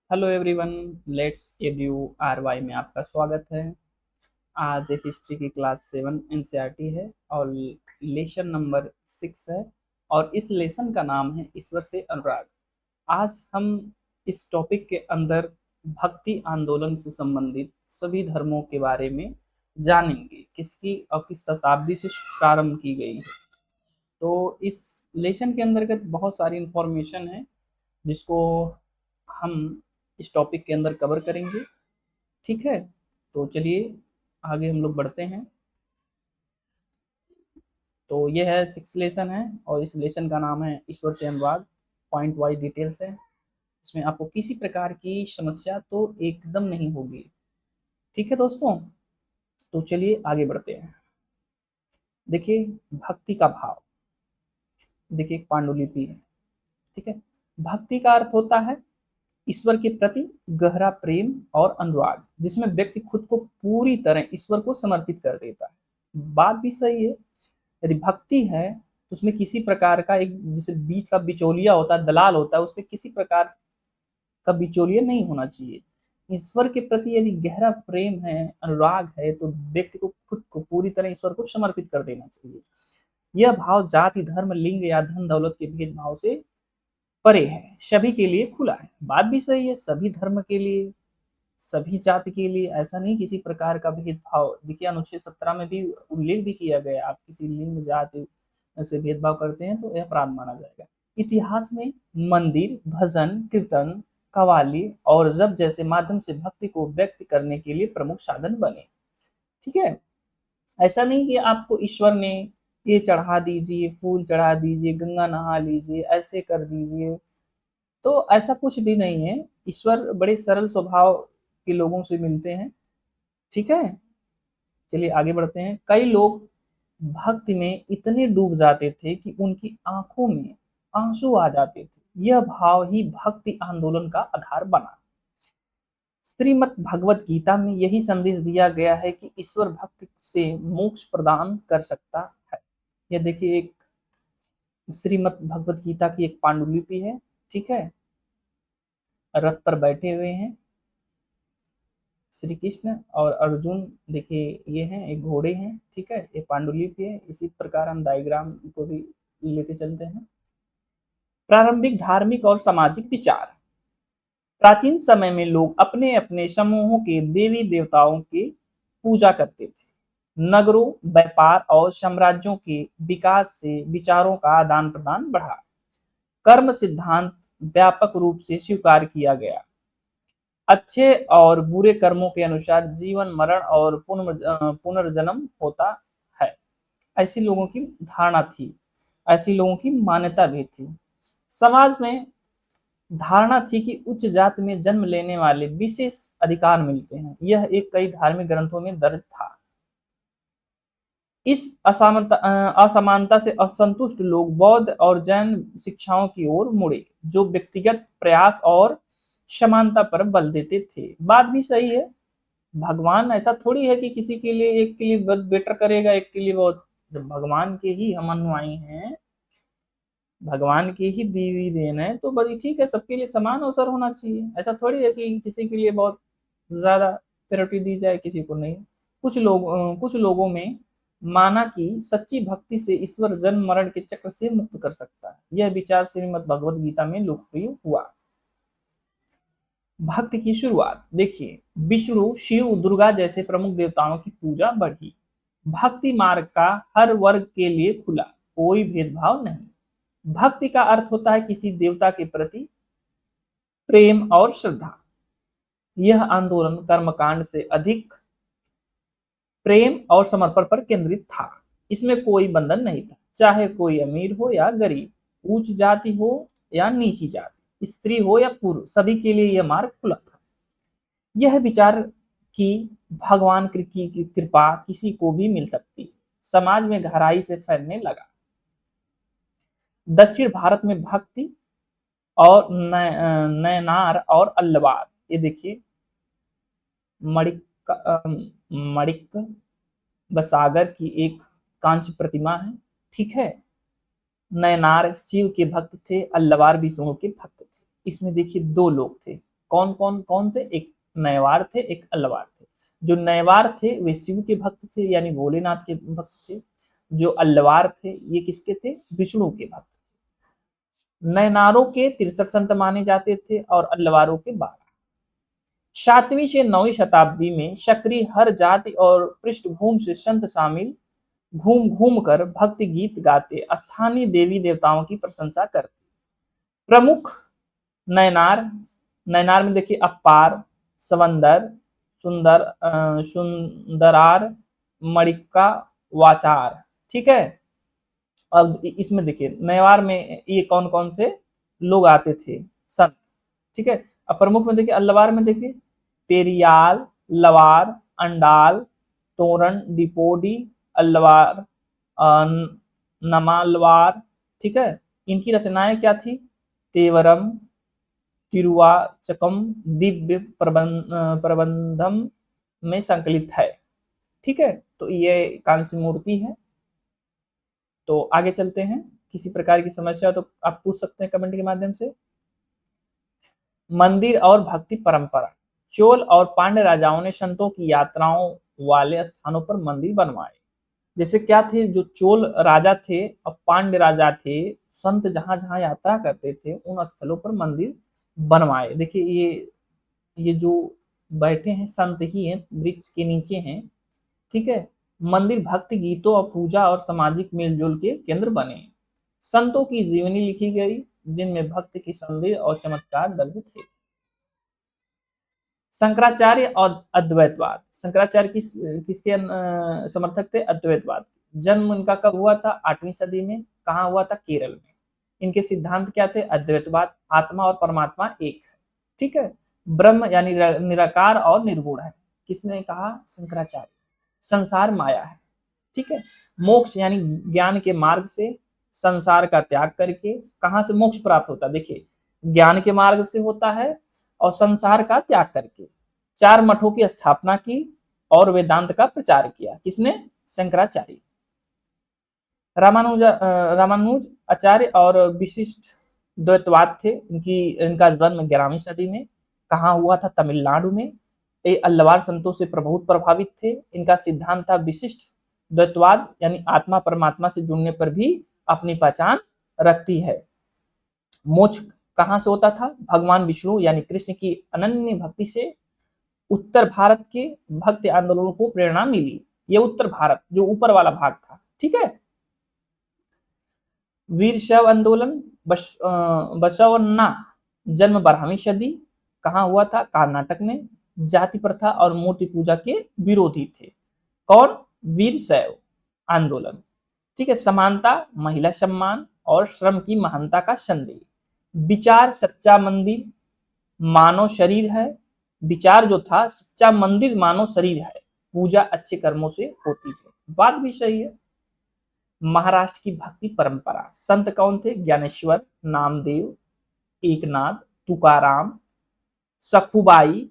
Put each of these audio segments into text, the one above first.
Hello everyone. Let's एब्यू R Y में आपका स्वागत है। आज हिस्ट्री की क्लास 7 एनसीईआरटी है और लेसन नंबर 6 है। और इस लेसन का नाम है ईश्वर से अनुराग। आज हम इस टॉपिक के अंदर भक्ति आंदोलन से संबंधित सभी धर्मों के बारे में जानेंगे, किसकी और किस शताब्दी से प्रारंभ की गई है। तो इस लेसन के अंतर्गत बहुत सारी इंफॉर्मेशन है जिसको हम इस टॉपिक के अंदर कवर करेंगे। ठीक है, तो चलिए आगे हम लोग बढ़ते हैं। तो ये है 6 लेसन है और इस लेसन का नाम है ईश्वर से अनुवाद। पॉइंट वाइज डिटेल्स है, इसमें आपको किसी प्रकार की समस्या तो एकदम नहीं होगी। ठीक है दोस्तों, तो चलिए आगे बढ़ते हैं। देखिए, भक्ति का भाव। देखिए, एक पांडुलिपि है। ठीक है, भक्ति का अर्थ होता है ईश्वर के प्रति गहरा प्रेम और अनुराग, जिसमें व्यक्ति खुद को पूरी तरह ईश्वर को समर्पित कर देता है। बात भी सही है। यदि भक्ति है तो उसमें किसी प्रकार का एक जैसे बीच का बिचौलिया होता है, दलाल होता है, उसमें किसी प्रकार का बिचौलिया नहीं होना चाहिए। ईश्वर के प्रति यदि गहरा प्रेम है, अनुराग है, तो व्यक्ति को खुद को पूरी तरह ईश्वर को समर्पित कर देना चाहिए। यह भाव जाति, धर्म, लिंग या धन दौलत के भेदभाव से परे है, सभी के लिए खुला है। बात भी सही है, सभी धर्म के लिए, सभी जाति के लिए, ऐसा नहीं किसी प्रकार का भेदभाव। देखिए, अनुच्छेद 17 में भी उल्लेख भी किया गया, आप किसी लिंग जाति से भेदभाव करते हैं तो यह अपराध माना जाएगा। इतिहास में मंदिर, भजन, कीर्तन, कव्वाली और जप जैसे माध्यम से भक्ति को व्यक्त करने के लिए प्रमुख साधन बने। ठीक है, ऐसा नहीं कि आपको ईश्वर ने ये चढ़ा दीजिए, फूल चढ़ा दीजिए, गंगा नहा लीजिए, ऐसे कर दीजिए, तो ऐसा कुछ भी नहीं है। ईश्वर बड़े सरल स्वभाव के लोगों से मिलते हैं। ठीक है, चलिए आगे बढ़ते हैं। कई लोग भक्ति में इतने डूब जाते थे कि उनकी आंखों में आंसू आ जाते थे। यह भाव ही भक्ति आंदोलन का आधार बना। श्रीमद् भगवत गीता में यही संदेश दिया गया है कि ईश्वर भक्त से मोक्ष प्रदान कर सकता है। यह देखिए, एक श्रीमद् भगवत गीता की एक पांडुलिपि है। ठीक है, रथ पर बैठे हुए हैं श्री कृष्ण और अर्जुन। देखिए, ये हैं, एक घोड़े हैं। ठीक है, ये पांडुलिपि है। इसी प्रकार हम डायग्राम को भी लेते चलते हैं। प्रारंभिक धार्मिक और सामाजिक विचार। प्राचीन समय में लोग अपने अपने समूहों के देवी देवताओं की पूजा करते थे। नगरों, व्यापार और साम्राज्यों के विकास से विचारों का आदान प्रदान बढ़ा। कर्म सिद्धांत व्यापक रूप से स्वीकार किया गया। अच्छे और बुरे कर्मों के अनुसार जीवन, मरण और पुनर्जन्म होता है, ऐसी लोगों की धारणा थी, ऐसी लोगों की मान्यता भी थी। समाज में धारणा थी कि उच्च जाति में जन्म लेने वाले विशेष अधिकार मिलते हैं। यह एक कई धार्मिक ग्रंथों में दर्ज था। इस असमानता से असंतुष्ट लोग बौद्ध और जैन शिक्षाओं की ओर मुड़े, जो व्यक्तिगत प्रयास और समानता पर बल देते थे। बात भी सही है। भगवान ऐसा थोड़ी है कि किसी के लिए, एक के लिए बेटर करेगा, एक के लिए बहुत। जब भगवान के ही हम अनुयायी हैं, भगवान की ही दी हुई देन है, तो बड़ी ठीक है, सबके लिए समान अवसर होना चाहिए। ऐसा थोड़ी है कि किसी के लिए बहुत ज्यादा प्रायोरिटी दी जाए, किसी को नहीं। कुछ लोगों में माना कि सच्ची भक्ति से ईश्वर जन्म मरण के चक्र से मुक्त कर सकता है। यह विचार श्रीमद् भगवत गीता में लोकप्रिय हुआ। भक्ति की शुरुआत। देखिए, विष्णु, शिव, दुर्गा जैसे प्रमुख देवताओं की पूजा बढ़ी। भक्ति मार्ग का हर वर्ग के लिए खुला, कोई भेदभाव नहीं। भक्ति का अर्थ होता है किसी देवता के प्रति प्रेम और श्रद्धा। यह आंदोलन कर्मकांड से अधिक प्रेम और समर्पण पर केंद्रित था। इसमें कोई बंधन नहीं था, चाहे कोई अमीर हो या गरीब, उच्च जाति हो या नीची जाति, स्त्री हो या पुरुष, सभी के लिए यह मार्ग खुला था। यह विचार कि भगवान की कृपा किसी को भी मिल सकती है, समाज में गहराई से फैलने लगा। दक्षिण भारत में भक्ति और नयनार और अल्लवार, ये देखिए, मणिक मणिक बसागर की एक कांस्य प्रतिमा है। ठीक है, नयनार शिव के भक्त थे, अल्लवार विष्णु के भक्त थे। इसमें देखिए, दो लोग थे, कौन कौन कौन थे? एक नयवार थे, एक अल्लवार थे। जो नयवार थे वे शिव के भक्त थे, यानी भोलेनाथ के भक्त थे। जो अल्लवार थे ये किसके थे? विष्णु के भक्त। नयनारों के 63 संत माने जाते थे और अल्लवारों के 12। 7वीं से 9वीं शताब्दी में सक्रिय हर जाति और पृष्ठभूमि से संत शामिल घूम घूम कर भक्ति गीत गाते स्थानीय देवी देवताओं की प्रशंसा करते। प्रमुख नयनार, नयनार में देखिए अपार, सवंदर, सुंदरार, मणिका, वाचार। ठीक है। अब इसमें देखिए नयवार में ये कौन कौन से लोग आते थे? संत। ठीक है। अब प्रमुख में देखिए अल्लवार में देखिए पेरियाल, लवार, अंडाल, तोरण, डिपोडी, अल्लवार, नमालवार। ठीक है। इनकी रचनाएं क्या थी? तेवरम, तिरुवाचकम, दिव्य प्रबंधम में संकलित है। ठीक है। तो ये कांस्य मूर्ति है। तो आगे चलते हैं। किसी प्रकार की समस्या तो आप पूछ सकते हैं कमेंट के माध्यम से। मंदिर और भक्ति परंपरा। चोल और पांड्य राजाओं ने संतों की यात्राओं वाले स्थानों पर मंदिर बनवाए। जैसे क्या थे? जो चोल राजा थे और पांड्य राजा थे, संत जहां जहां यात्रा करते थे उन स्थलों पर मंदिर बनवाए। देखिए ये जो बैठे हैं संत ही हैं, वृक्ष के नीचे हैं। ठीक है। मंदिर भक्ति गीतों और पूजा और सामाजिक मेलजोल के केंद्र बने। संतों की जीवनी लिखी गई जिनमें भक्त की संदेश और चमत्कार दर्ज थे। शंकराचार्य और अद्वैतवाद। शंकराचार्य किसके समर्थक थे? अद्वैतवाद। जन्म उनका कब हुआ था? 8वीं सदी में। कहाँ हुआ था? केरल में। इनके सिद्धांत क्या थे? अद्वैतवाद, आत्मा और परमात्मा एक है। ठीक है। ब्रह्म यानी निराकार और निर्गुण है। किसने कहा? शंकराचार्य। संसार माया है। ठीक है। मोक्ष यानी ज्ञान के मार्ग से संसार का त्याग करके कहां से मोक्ष प्राप्त होता है? देखिए ज्ञान के मार्ग से होता है और संसार का त्याग करके। 4 मठों की स्थापना की और वेदांत का प्रचार किया। किसने? शंकराचार्य। रामानुज आचार्य और विशिष्ट द्वैतवाद थे। इनका जन्म 11वीं सदी में। कहाँ हुआ था? तमिलनाडु में। ये अल्लवार संतों से बहुत प्रभावित थे। इनका सिद्धांत था विशिष्ट द्वैतवाद, यानी आत्मा परमात्मा से जुड़ने पर भी अपनी पहचान रखती है। मोक्ष कहाँ से होता था? भगवान विष्णु यानी कृष्ण की अनन्य भक्ति से। उत्तर भारत के भक्ति आंदोलनों को प्रेरणा मिली। ये उत्तर भारत जो ऊपर वाला भाग था। ठीक है। वीर शैव आंदोलन, बसवन्ना। जन्म 12वीं सदी। कहाँ हुआ था? कर्नाटक में। जाति प्रथा और मूर्ति पूजा के विरोधी थे। कौन? वीर शैव आंदोलन। ठीक है। समानता, महिला सम्मान और श्रम की महानता का संदेश। विचार, सच्चा मंदिर मानव शरीर है। विचार जो था सच्चा मंदिर मानव शरीर है, पूजा अच्छे कर्मों से होती है। बात भी सही है। महाराष्ट्र की भक्ति परंपरा। संत कौन थे? ज्ञानेश्वर, नामदेव, एकनाथ, तुकाराम, सखुबाई,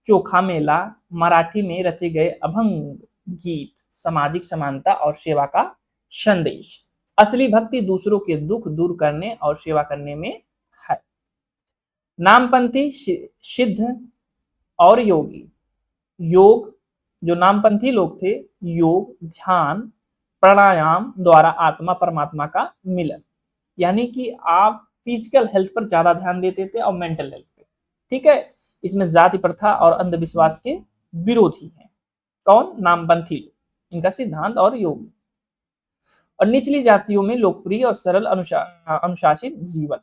चोखा मेला। मराठी में रचे गए अभंग गीत सामाजिक समानता और सेवा का संदेश। असली भक्ति दूसरों के दुख दूर करने और सेवा करने में है। नामपंथी सिद्ध और योगी। योग, जो नामपंथी लोग थे, योग, ध्यान, प्राणायाम द्वारा आत्मा परमात्मा का मिलन। यानी कि आप फिजिकल हेल्थ पर ज्यादा ध्यान देते थे और मेंटल हेल्थ पे। ठीक है। इसमें जाति प्रथा और अंधविश्वास के विरोधी हैं। कौन? नामपंथी लोग। इनका सिद्धांत और योग। और निचली जातियों में लोकप्रिय और सरल अनुशासित जीवन।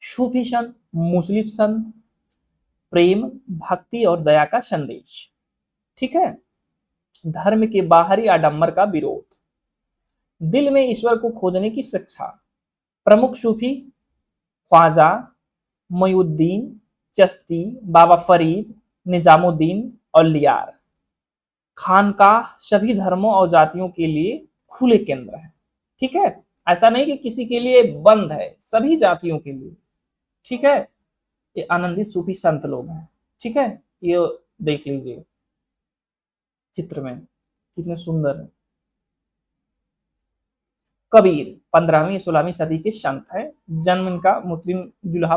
सूफी संत, मुस्लिम संत, प्रेम, भक्ति और दया का संदेश। ठीक है। धर्म के बाहरी आडंबर का विरोध। दिल में ईश्वर को खोजने की शिक्षा। प्रमुख सूफी ख्वाजा, मोयुद्दीन चिश्ती, बाबा फरीद, निजामुद्दीन और लियार। खानकाह सभी धर्मों और जातियों के लिए खुले केंद्र है। ठीक है। ऐसा नहीं कि किसी के लिए बंद है, सभी जातियों के लिए। ठीक है। ये आनंदित सूफी संत लोग हैं। ठीक है। ये देख लीजिए चित्र में कितने सुंदर है। कबीर 15वीं 16वीं सदी के संत हैं। जन्म इनका मुस्लिम जुल्हा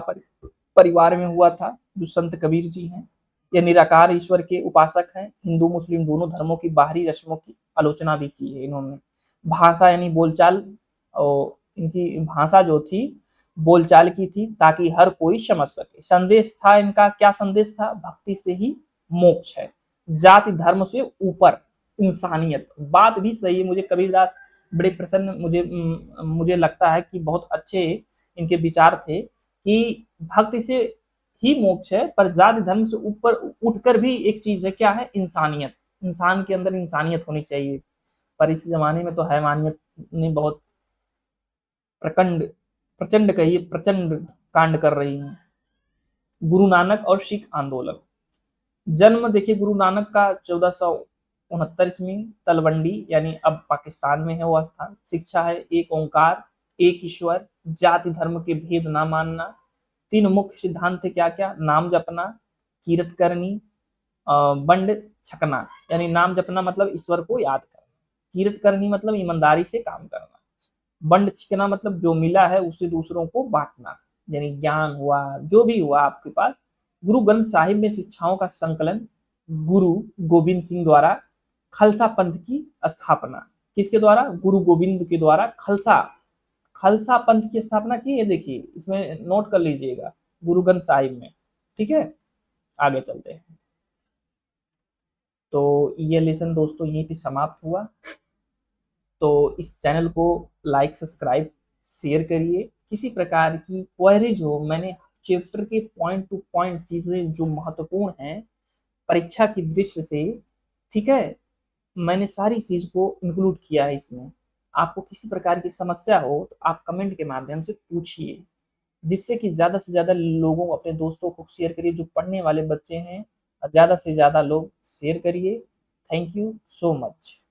परिवार में हुआ था। जो संत कबीर जी हैं। ये निराकार ईश्वर के उपासक हैं। हिंदू मुस्लिम दोनों धर्मों की बाहरी रस्मों की आलोचना भी की है इन्होंने। भाषा यानी बोलचाल, और इनकी भाषा जो थी बोलचाल की थी ताकि हर कोई समझ सके। संदेश था इनका, क्या संदेश था? भक्ति से ही मोक्ष है, जाति धर्म से ऊपर इंसानियत। बात भी सही है। मुझे कबीरदास बड़े प्रसन्न, मुझे लगता है कि बहुत अच्छे इनके विचार थे कि भक्ति से ही मोक्ष है, पर जाति धर्म से ऊपर उठकर भी एक चीज है, क्या है? इंसानियत। इंसान के अंदर इंसानियत होनी चाहिए। पर इस जमाने में तो हैवानियत ने बहुत प्रकंड प्रचंड कहिए प्रचंड कांड कर रही है। गुरु नानक और सिख आंदोलन। जन्म देखिए गुरु नानक का 1469 ईस्वी, तलवंडी यानी अब पाकिस्तान में है वो स्थान। शिक्षा है एक ओंकार, एक ईश्वर, जाति धर्म के भेद ना मानना। तीन मुख्य सिद्धांत थे, क्या क्या? नाम जपना, कीरत करनी, बंड छकना। यानी नाम जपना मतलब ईश्वर को याद करना, कीरत करनी मतलब ईमानदारी से काम करना, बंड छिकना मतलब जो मिला है उसे दूसरों को बांटना, यानी ज्ञान हुआ जो भी हुआ आपके पास। गुरु ग्रंथ साहिब में शिक्षाओं का संकलन, गुरु गोविंद सिंह द्वारा खालसा पंथ की स्थापना। किसके द्वारा? गुरु गोविंद के द्वारा खालसा खालसा पंथ की स्थापना की है। देखिए इसमें नोट कर लीजिएगा, गुरु ग्रंथ साहिब में। ठीक है, आगे चलते हैं। तो ये लेसन दोस्तों यहीं पे समाप्त हुआ। तो इस चैनल को लाइक सब्सक्राइब शेयर करिए। किसी प्रकार की क्वेरीज हो, मैंने चैप्टर के पॉइंट टू पॉइंट चीजें जो महत्वपूर्ण हैं परीक्षा की दृष्टि से, ठीक है, मैंने सारी चीज को इंक्लूड किया है इसमें। आपको किसी प्रकार की समस्या हो तो आप कमेंट के माध्यम से पूछिए, जिससे कि ज्यादा से ज्यादा लोगों, अपने दोस्तों को शेयर करिए जो पढ़ने वाले बच्चे हैं, ज्यादा से ज्यादा लोग शेयर करिए। Thank you so much.